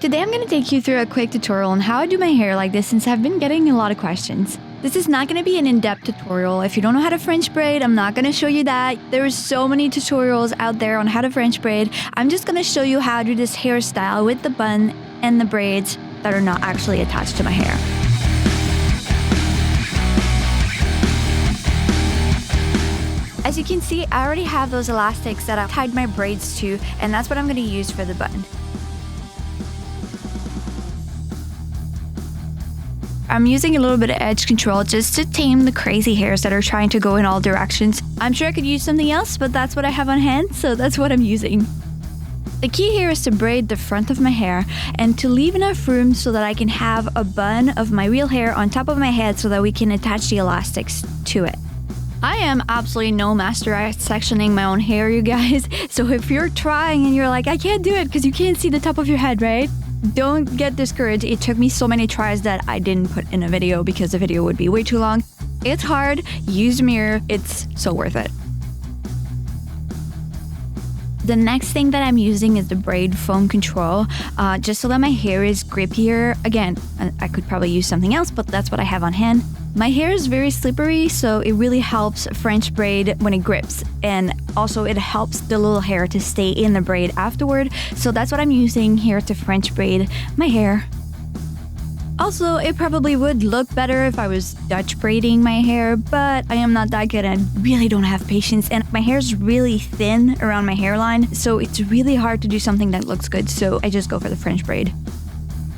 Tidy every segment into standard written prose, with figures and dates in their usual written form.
Today I'm going to take you through a quick tutorial on how I do my hair like this since I've been getting a lot of questions. This is not going to be an in-depth tutorial. If you don't know how to French braid, I'm not going to show you that. There's so many tutorials out there on how to French braid. I'm just going to show you how to do this hairstyle with the bun and the braids that are not actually attached to my hair. As you can see, I already have those elastics that I've tied my braids to, and that's what I'm going to use for the bun. I'm using a little bit of edge control just to tame the crazy hairs that are trying to go in all directions. I'm sure I could use something else, but that's what I have on hand, so that's what I'm using. The key here is to braid the front of my hair and to leave enough room so that I can have a bun of my real hair on top of my head so that we can attach the elastics to it. I am absolutely no master at sectioning my own hair, you guys. So if you're trying and you're like, I can't do it because you can't see the top of your head, right? Don't get discouraged. It took me so many tries that I didn't put in a video because the video would be way too long. It's hard. Use a mirror. It's so worth it. The next thing that I'm using is the braid foam control, just so that my hair is grippier. Again, I could probably use something else, but that's what I have on hand. My hair is very slippery, so it really helps French braid when it grips. And also it helps the little hair to stay in the braid afterward. So that's what I'm using here to French braid my hair. Also, it probably would look better if I was Dutch braiding my hair, but I am not that good and I really don't have patience. And my hair is really thin around my hairline, so it's really hard to do something that looks good. So I just go for the French braid.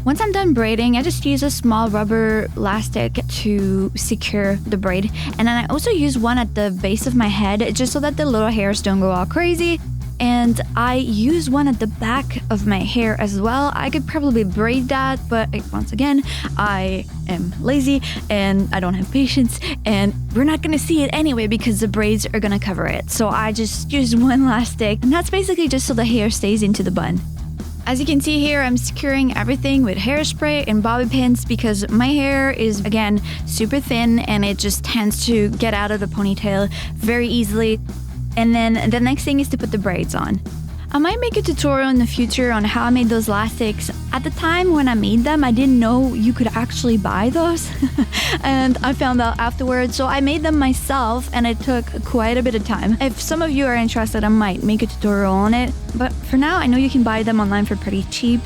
Once I'm done braiding, I just use a small rubber elastic to secure the braid. And then I also use one at the base of my head just so that the little hairs don't go all crazy. And I use one at the back of my hair as well. I could probably braid that, but once again, I am lazy and I don't have patience and we're not gonna see it anyway because the braids are gonna cover it. So I just use one elastic, and that's basically just so the hair stays into the bun. As you can see here, I'm securing everything with hairspray and bobby pins because my hair is, again, super thin and it just tends to get out of the ponytail very easily. And then the next thing is to put the braids on. I might make a tutorial in the future on how I made those elastics. At the time when I made them, I didn't know you could actually buy those. And I found out afterwards, so I made them myself and it took quite a bit of time. If some of you are interested, I might make a tutorial on it. But for now, I know you can buy them online for pretty cheap.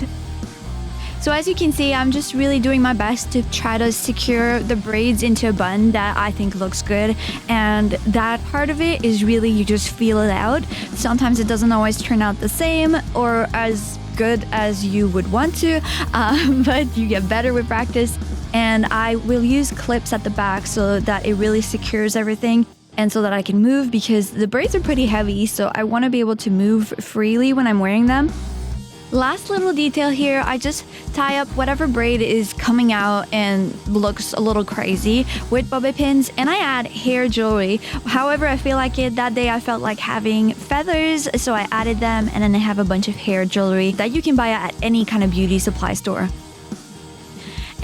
So as you can see, I'm just really doing my best to try to secure the braids into a bun that I think looks good. And that part of it is really you just feel it out. Sometimes it doesn't always turn out the same or as good as you would want to, but you get better with practice. And I will use clips at the back so that it really secures everything and so that I can move because the braids are pretty heavy, so I want to be able to move freely when I'm wearing them. Last little detail here, I just tie up whatever braid is coming out and looks a little crazy with bobby pins, and I add hair jewelry. However I feel like it. That day I felt like having feathers, so I added them, and then I have a bunch of hair jewelry that you can buy at any kind of beauty supply store.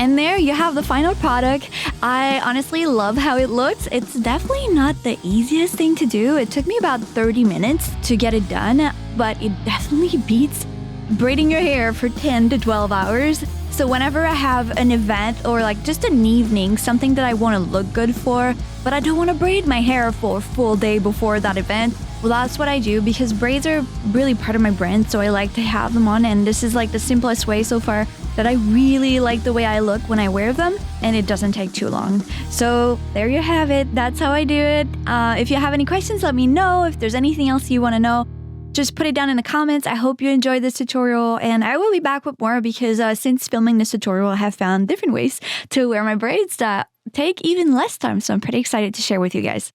And there you have the final product. I honestly love how it looks. It's definitely not the easiest thing to do. It took me about 30 minutes to get it done, but it definitely beats braiding your hair for 10 to 12 hours. So whenever I have an event or like just an evening, something that I want to look good for, but I don't want to braid my hair for a full day before that event, well, that's what I do because braids are really part of my brand, so I like to have them on, and this is like the simplest way so far that I really like the way I look when I wear them, and it doesn't take too long. So there you have it. That's how I do it. If you have any questions, let me know. If there's anything else you want to know, just put it down in the comments. I hope you enjoyed this tutorial, and I will be back with more because since filming this tutorial, I have found different ways to wear my braids that take even less time, so I'm pretty excited to share with you guys.